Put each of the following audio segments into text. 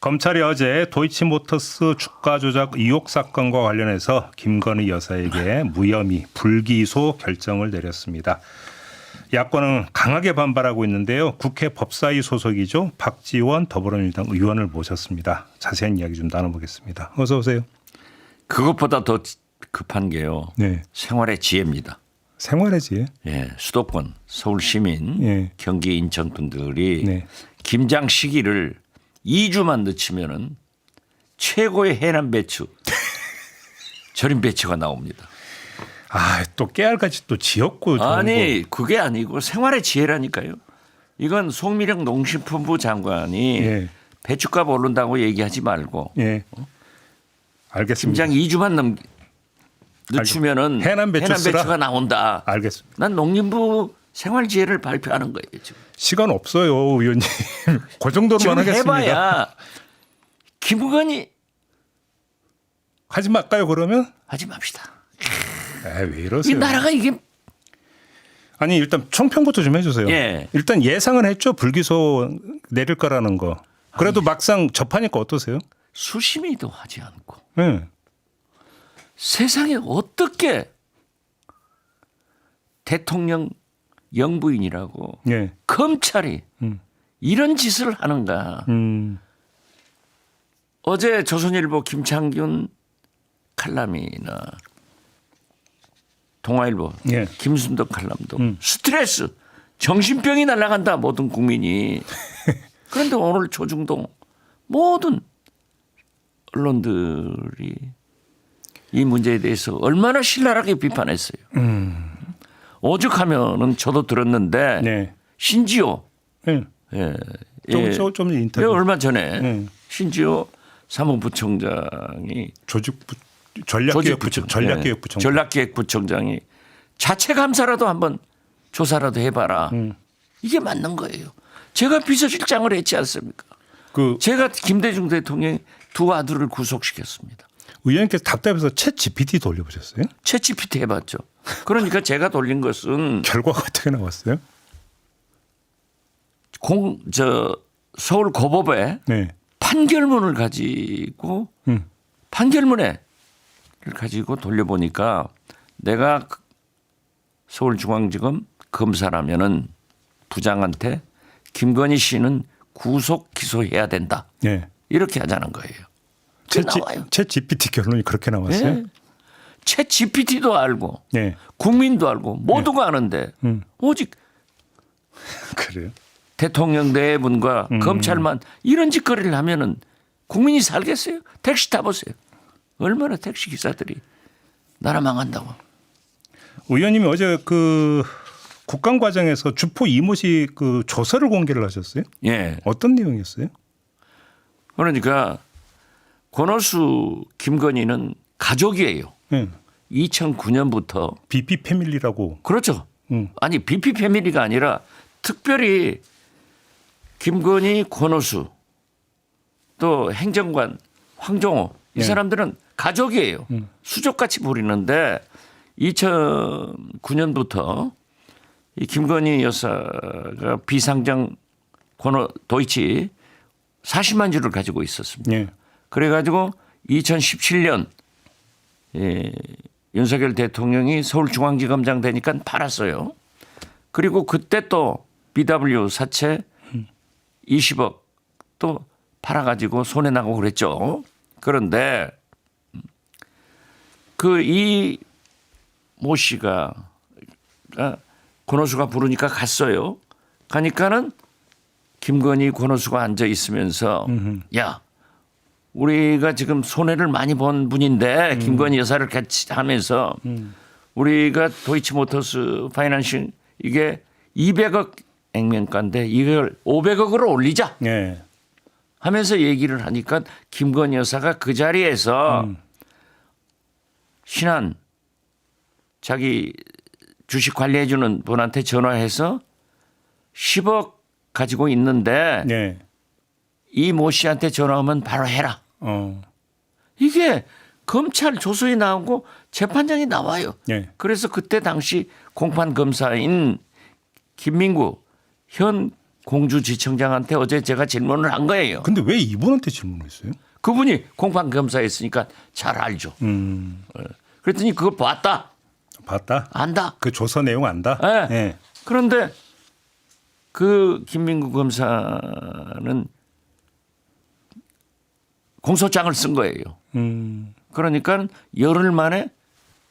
검찰이 어제 도이치모터스 주가 조작 의혹 사건과 관련해서 김건희 여사에게 무혐의 불기소 결정을 내렸습니다. 야권은 강하게 반발하고 있는데요. 국회 법사위 소속이죠. 박지원 더불어민주당 의원을 모셨습니다. 자세한 이야기 좀 나눠보겠습니다. 어서 오세요. 그것보다 더 급한 게요. 네. 생활의 지혜입니다. 생활의 지혜? 예, 수도권, 서울 시민, 예. 경기 인천 분들이 네. 김장 시기를 2주만 늦추면은 최고의 해남 배추, 절임 배추가 나옵니다. 아, 또 깨알같이 또 지었고. 아니 그게 아니고 생활의 지혜라니까요. 이건 송미령 농식품부 장관이 예. 배추값 오른다고 얘기하지 말고 예. 알겠습니다. 김장 2주만 늦추면은 해남 배추가 나온다. 알겠습니다. 난 농림부 생활 지혜를 발표하는 거예요 지금. 시간 없어요, 의원님. 그 정도로만 지금 하겠습니다. 해봐야 김건희 하지 말까요, 그러면? 하지 맙시다. 왜 이 이러세요? 나라가 이게 아니 일단 총평부터 좀 해주세요. 예. 일단 예상은 했죠. 불기소 내릴 거라는 거. 그래도 막상 접하니까 어떠세요? 수심이도 하지 않고 네. 세상에 어떻게 대통령 영부인이라고 예. 검찰이 이런 짓을 하는가. 어제 조선일보 김창균 칼럼이나 동아일보 예. 김순덕 칼럼도 스트레스 정신병이 날아간다 모든 국민이. 그런데 오늘 조중동 모든 언론들이 이 문제에 대해서 얼마나 신랄하게 비판했어요. 오죽하면은 저도 들었는데 네. 신지호 예. 예. 좀 인터뷰. 얼마 전에 신지호 사무부총장이 전략기획부총장. 전략기획부총장이 자체 감사라도 한번 조사라도 해봐라. 이게 맞는 거예요. 제가 비서실장을 했지 않습니까? 제가 김대중 대통령이 두 아들을 구속시켰습니다. 의원님께서 답답해서 챗 GPT 돌려보셨어요? 챗 GPT 해봤죠. 그러니까 제가 돌린 것은 결과가 어떻게 나왔어요? 서울 고법에 네. 판결문을 가지고 판결문을 가지고 돌려보니까 내가 서울중앙지검 검사라면은 부장한테 김건희 씨는 구속 기소해야 된다. 네. 이렇게 하자는 거예요. 나와요. 챗 GPT 결론이 그렇게 나왔어요? 네. 챗 GPT도 알고 네. 국민도 알고 모두가 아는데 오직 그래요? 대통령 내분과 검찰만 이런 짓거리를 하면은 국민이 살겠어요? 택시 타보세요. 얼마나 택시 기사들이 나라 망한다고. 의원님이 어제 국감 과정에서 주포 이모씨 조서를 공개를 하셨어요? 예. 어떤 내용이었어요? 그러니까 권오수 김건희는 가족이에요. 2009년부터 BP 패밀리라고. 그렇죠. 아니 BP 패밀리가 아니라 특별히 김건희, 권오수 또 행정관 황정호 이 사람들은 가족이에요. 수족같이 부리는데 2009년부터 이 김건희 여사가 비상장 도이치 40만 주를 가지고 있었습니다. 네. 그래가지고 2017년 윤석열 대통령이 서울중앙지검장 되니까 팔았어요. 그리고 그때 또 BW 사채 20억 또 팔아가지고 손해나고 그랬죠. 그런데 이 모 씨가 권오수가 부르니까 갔어요. 가니까는 김건희 권오수가 앉아 있으면서 야 우리가 지금 손해를 많이 본 분인데 김건희 여사를 같이 하면서 우리가 도이치모터스 파이낸싱 이게 200억 액면가인데 이걸 500억으로 올리자 네. 하면서 얘기를 하니까 김건희 여사가 그 자리에서 신한 자기 주식 관리해 주는 분한테 전화해서 10억 가지고 있는데 네. 이 모 씨한테 전화하면 바로 해라. 이게 검찰 조서에 나오고 재판장이 나와요. 네. 그래서 그때 당시 공판 검사인 김민구 현 공주지청장한테 어제 제가 질문을 한 거예요. 근데 왜 이분한테 질문했어요? 그분이 공판검사였으니까 잘 알죠. 그랬더니 그걸 봤다. 봤다? 안다. 그 조서 내용 안다? 네. 예. 그런데 그 김민구 검사는 공소장을 쓴 거예요. 그러니까 열흘 만에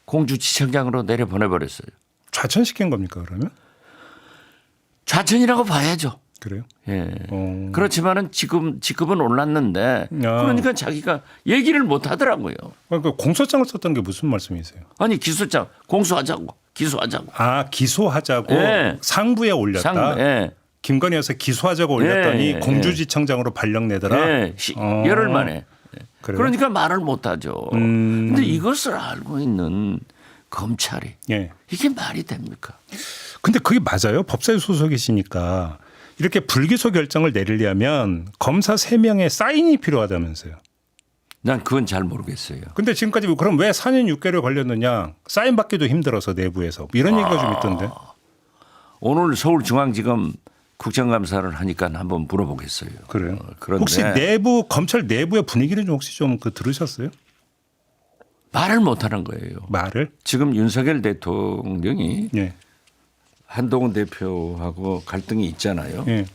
공주지청장으로 내려보내버렸어요. 좌천시킨 겁니까 그러면? 좌천이라고 봐야죠. 그래요? 예. 그렇지만은 직급은 올랐는데 그러니까 자기가 얘기를 못 하더라고요. 그러니까 공소장을 썼던 게 무슨 말씀이세요? 아니 기소장 공소하자고 기소하자고. 아 기소하자고 예. 상부에 올렸다. 상부, 예. 김건희 여사 기소하자고 올렸더니 예. 공주지청장으로 발령 내더라. 예. 열흘 만에. 그래요? 그러니까 말을 못 하죠. 그런데 이것을 알고 있는 검찰이 예. 이게 말이 됩니까? 근데 그게 맞아요? 법사위 소속이시니까 이렇게 불기소 결정을 내리려면 검사 3명의 사인이 필요하다면서요. 난 그건 잘 모르겠어요. 근데 지금까지 그럼 왜 4년 6개월 걸렸느냐? 사인 받기도 힘들어서 내부에서 이런 얘기가 좀 있던데. 오늘 서울중앙지검 국정감사를 하니까 한번 물어보겠어요. 그래요? 그런데 혹시 내부 검찰 내부의 분위기는 좀 혹시 좀 들으셨어요? 말을 못하는 거예요. 말을? 지금 윤석열 대통령이 예. 한동훈 대표하고 갈등이 있잖아요. 예.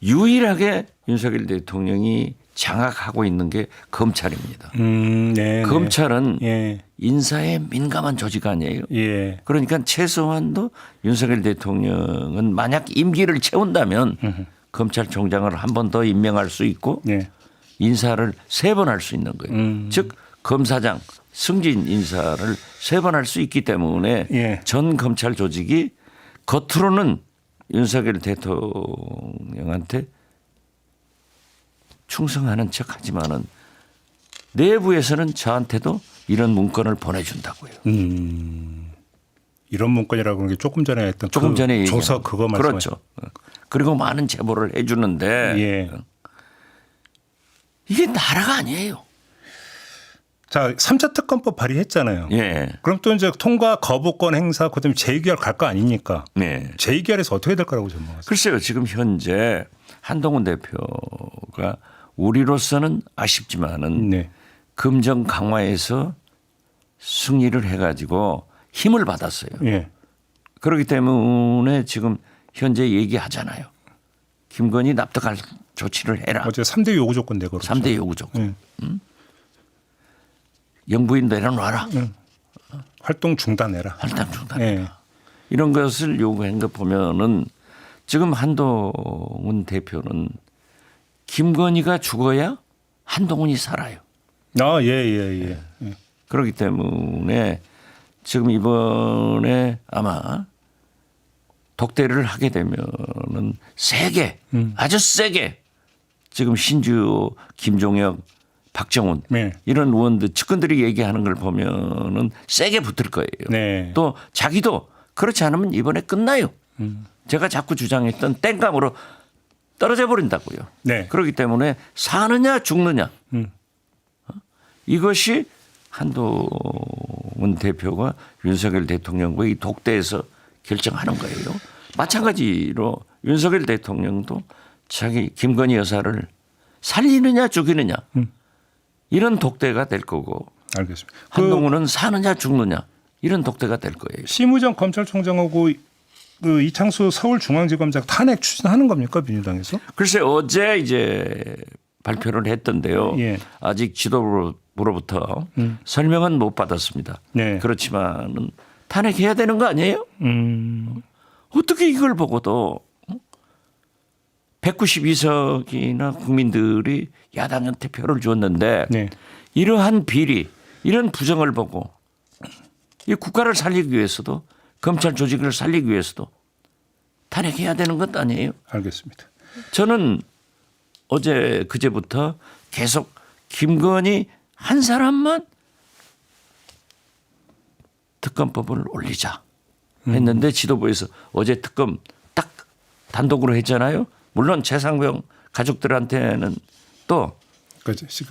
유일하게 윤석열 대통령이 장악하고 있는 게 검찰입니다. 네. 검찰은 예. 인사에 민감한 조직 아니에요. 예. 그러니까 최소한도 윤석열 대통령은 만약 임기를 채운다면 검찰총장을 한 번 더 임명할 수 있고 예. 인사를 3번 할 수 있는 거예요. 즉 검사장 승진 인사를 3번 할 수 있기 때문에 예. 전 검찰 조직이 겉으로는 윤석열 대통령한테 충성하는 척 하지만은 내부에서는 저한테도 이런 문건을 보내준다고요. 이런 문건이라고 하는 게 조금 전에 했던 조금 전에 조서 그거 말씀하시죠. 그렇죠. 그리고 많은 제보를 해 주는데 예. 이게 나라가 아니에요. 자, 3차 특검법 발의했잖아요. 예. 그럼 또 이제 통과 거부권 행사 그다음에 재의결 갈 거 아닙니까? 네. 재의결에서 어떻게 될 거라고 전망하세요? 글쎄요. 지금 현재 한동훈 대표가 우리로서는 아쉽지만은 네. 금정 강화에서 승리를 해가지고 힘을 받았어요. 예. 그렇기 때문에 지금 현재 얘기하잖아요. 김건희 납득할 조치를 해라. 어제 3대 요구 조건 내걸었죠. 3대 요구 조건. 예. 영부인 내려놔라. 활동 중단해라. 할당 중단해라. 예. 이런 것을 요구한 거 보면은 지금 한동훈 대표는 김건희가 죽어야 한동훈이 살아요. 아, 예. 그렇기 때문에 지금 이번에 아마 독대를 하게 되면은 세게 아주 세게 지금 신주호, 김종혁, 박정훈 네. 이런 의원들 측근들이 얘기하는 걸 보면은 세게 붙을 거예요. 네. 또 자기도 그렇지 않으면 이번에 끝나요. 제가 자꾸 주장했던 땡감으로 떨어져 버린다고요. 네. 그렇기 때문에 사느냐 죽느냐 이것이 한동훈 대표가 윤석열 대통령과 이 독대에서 결정하는 거예요. 마찬가지로 윤석열 대통령도 자기 김건희 여사를 살리느냐 죽이느냐 이런 독대가 될 거고 알겠습니다. 한동훈은 사느냐 죽느냐 이런 독대가 될 거예요. 심우정 검찰총장하고 그 이창수 서울중앙지검장 탄핵 추진하는 겁니까 민주당에서? 글쎄 어제 이제 발표를 했던데요. 예. 아직 지도부로부터 설명은 못 받았습니다. 네. 그렇지만은 탄핵해야 되는 거 아니에요? 어떻게 이걸 보고도 192석이나 국민들이 야당한테 표를 줬는데 네. 이러한 비리, 이런 부정을 보고 이 국가를 살리기 위해서도 검찰 조직을 살리기 위해서도 탄핵해야 되는 것 아니에요? 알겠습니다. 저는 어제 그제부터 계속 김건희 한 사람만 특검법을 올리자 했는데 지도부에서 어제 특검 딱 단독으로 했잖아요. 물론 최상병 가족들한테는 또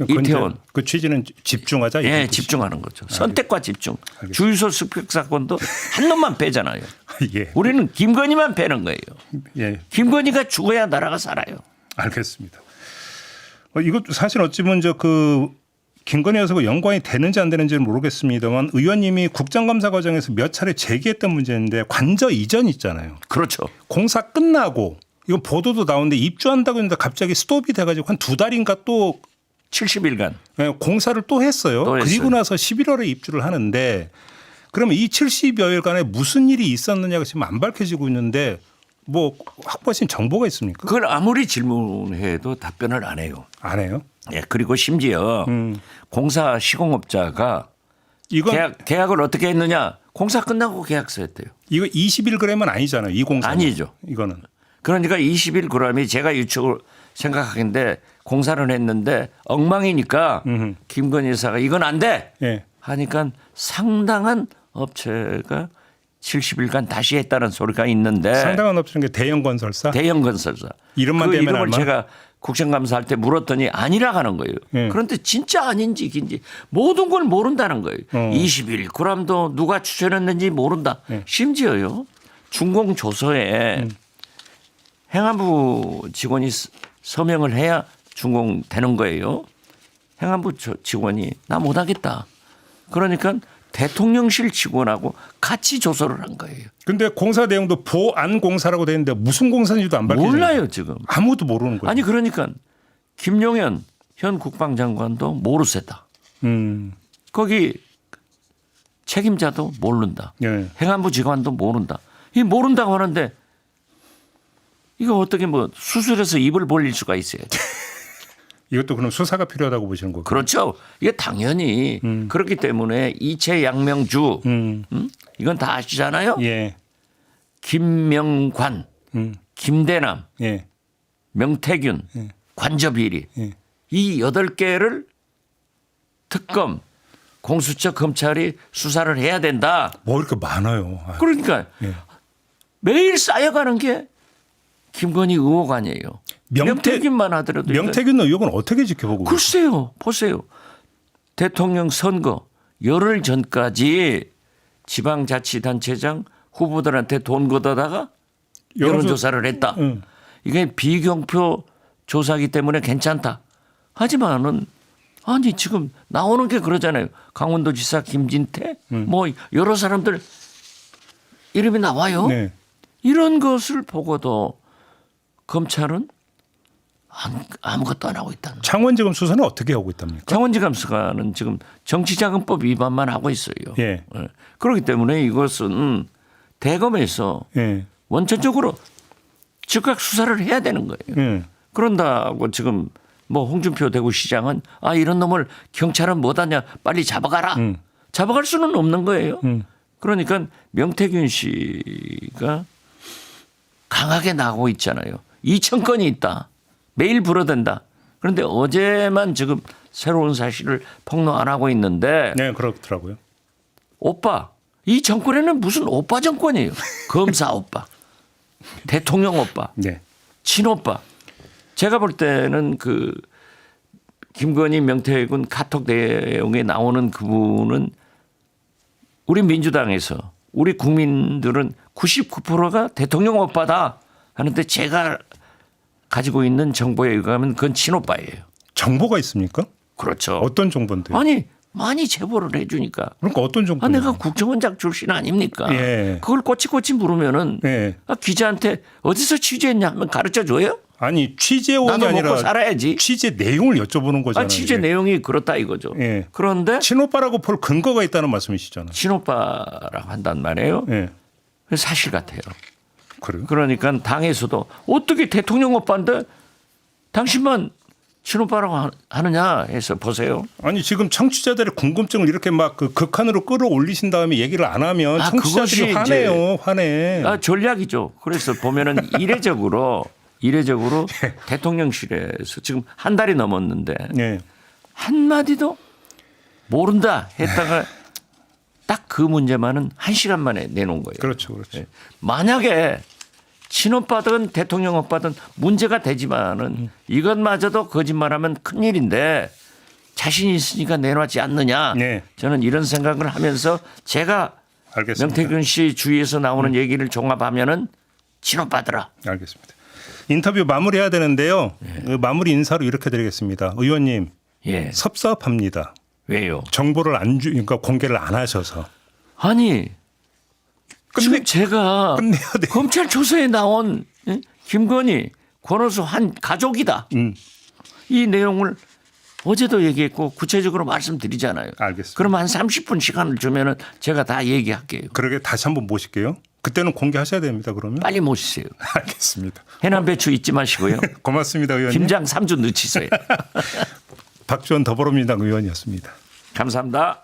이태원. 그 취지는 집중하자. 예, 이런 집중하는 거죠. 선택과 집중. 알겠습니다. 주유소 습격 사건도 한 놈만 빼잖아요. 예. 우리는 김건희만 빼는 거예요. 예. 김건희가 죽어야 나라가 살아요. 알겠습니다. 이것도 사실 어찌 보면 김건희 여사가 연관이 되는지 안 되는지는 모르겠습니다만 의원님이 국정감사 과정에서 몇 차례 제기했던 문제인데 관저 이전 있잖아요. 그렇죠. 공사 끝나고 이건 보도도 나오는데 입주한다고 했는데 갑자기 스톱이 돼가지고 한 2달인가 또 70일간. 공사를 또 했어요. 또 했어요. 그리고 나서 11월에 입주를 하는데 그러면 이 70여일간에 무슨 일이 있었느냐가 지금 안 밝혀지고 있는데 뭐 확보하신 정보가 있습니까? 그걸 아무리 질문해도 답변을 안 해요. 안 해요. 예, 그리고 심지어 공사 시공업자가 이건 계약을 어떻게 했느냐. 공사 끝나고 계약서 했대요. 이거 21g은 아니잖아요. 이 공사 아니죠. 이거는 그러니까 21g이 제가 유축을 생각하기인데 공사를 했는데 엉망이니까 김건희 여사가 이건 안 돼. 예. 하니까 상당한 업체가 70일간 다시 했다는 소리가 있는데 상당한 업체는 게 대형 건설사. 대형 건설사. 이름만 그 대면 이름을 얼마? 제가 국정감사할 때 물었더니 아니라 하는 거예요. 예. 그런데 진짜 아닌지 긴지 모든 걸 모른다는 거예요. 21g도 누가 추천했는지 모른다. 예. 심지어요. 준공조서에 행안부 직원이 서명을 해야 준공되는 거예요. 행안부 직원이 나 못하겠다. 그러니까 대통령실 직원하고 같이 조서를 한 거예요. 근데 공사 내용도 보안 공사라고 돼 있는데 무슨 공사인지도 안 밝혀져요. 몰라요 지금. 아무도 모르는 거예요. 아니 그러니까 김용현 현 국방장관도 모르쇠다. 거기 책임자도 모른다. 예. 행안부 직원도 모른다. 이 모른다고 하는데 이거 어떻게 뭐 수술해서 입을 벌릴 수가 있어요. 이것도 그럼 수사가 필요하다고 보시는 거고. 그렇죠. 이게 당연히 그렇기 때문에 이채 양명주 이건 다 아시잖아요. 예. 김명관, 김대남, 예. 명태균, 관저비리 예. 이 8개를 특검, 공수처, 검찰이 수사를 해야 된다. 뭐 이렇게 많아요. 아, 그러니까 예. 매일 쌓여가는 게 김건희 의혹 아니에요. 명태균만 하더라도 명태균 의혹은 어떻게 지켜보고 계세요? 글쎄요. 보세요. 대통령 선거 열흘 전까지 지방자치단체장 후보들한테 돈 걷어다가 여론조사를 했다. 이게 비경표 조사기 때문에 괜찮다. 하지만은 아니 지금 나오는 게 그러잖아요. 강원도지사 김진태 뭐 여러 사람들 이름이 나와요. 네. 이런 것을 보고도 검찰은 아무것도 안 하고 있다는 거예요. 창원지검 수사는 어떻게 하고 있답니까? 창원지검 수사는 지금 정치자금법 위반만 하고 있어요. 예. 그렇기 때문에 이것은 대검에서 예. 원천적으로 즉각 수사를 해야 되는 거예요. 예. 그런다고 지금 뭐 홍준표 대구시장은 아 이런 놈을 경찰은 못하냐 빨리 잡아가라. 잡아갈 수는 없는 거예요. 그러니까 명태균 씨가 강하게 나가고 있잖아요. 2,000건이 있다. 매일 불어댄다. 그런데 어제만 지금 새로운 사실을 폭로 안 하고 있는데 네, 그렇더라고요. 오빠 이 정권에는 무슨 오빠 정권이에요. 검사 오빠, 대통령 오빠, 네. 친오빠. 제가 볼 때는 그 김건희 명태균 카톡 내용에 나오는 그분은 우리 민주당에서 우리 국민들은 99%가 대통령 오빠다 하는데 제가 가지고 있는 정보에 의하면 그건 친오빠예요. 정보가 있습니까? 그렇죠. 어떤 정보인데요? 아니 많이 제보를 해주니까. 그러니까 어떤 정보? 아, 내가 국정원장 출신 아닙니까? 예. 그걸 꼬치꼬치 물으면은 예. 아, 기자한테 어디서 취재했냐 하면 가르쳐 줘요? 아니 취재원이 나도 아니라 먹고 살아야지. 취재 내용을 여쭤보는 거잖아요. 아, 취재 이게. 내용이 그렇다 이거죠. 예. 그런데 친오빠라고 볼 근거가 있다는 말씀이시잖아요. 친오빠라고 한단 말이에요. 예. 사실 같아요. 그래요? 그러니까 당에서도 어떻게 대통령 오빠인데 당신만 친오빠라고 하느냐 해서 보세요. 아니 지금 청취자들의 궁금증을 이렇게 막 그 극한으로 끌어올리신 다음에 얘기를 안 하면 아, 청취자들이 그것이 화내요. 화내. 아, 전략이죠. 그래서 보면은 이례적으로 대통령실에서 지금 한 달이 넘었는데 예. 한마디도 모른다 했다가 딱 그 문제만은 1시간 만에 내놓은 거예요. 그렇죠. 그렇죠. 만약에 친오빠든 대통령 오빠든 문제가 되지만은 이것마저도 거짓말하면 큰일인데 자신 있으니까 내놓지 않느냐. 네. 저는 이런 생각을 하면서 제가 알겠습니다. 명태균 씨 주위에서 나오는 얘기를 종합하면은 친오빠더라. 알겠습니다. 인터뷰 마무리해야 되는데요. 그 마무리 인사로 이렇게 드리겠습니다. 의원님 예. 섭섭합니다. 왜요? 정보를 그러니까 공개를 안 하셔서. 아니 지금 제가 끝내야 돼요. 검찰 조사에 나온 김건희, 권오수 한 가족이다. 이 내용을 어제도 얘기했고 구체적으로 말씀드리잖아요. 알겠습니다. 그럼 한 30분 시간을 주면은 제가 다 얘기할게요. 그러게 다시 한번 모실게요. 그때는 공개하셔야 됩니다. 그러면. 빨리 모시세요. 알겠습니다. 해남 배추 잊지 마시고요. 고맙습니다, 의원님. 김장 3주 늦추세요. 박지원 더불어민주당 의원이었습니다. 감사합니다.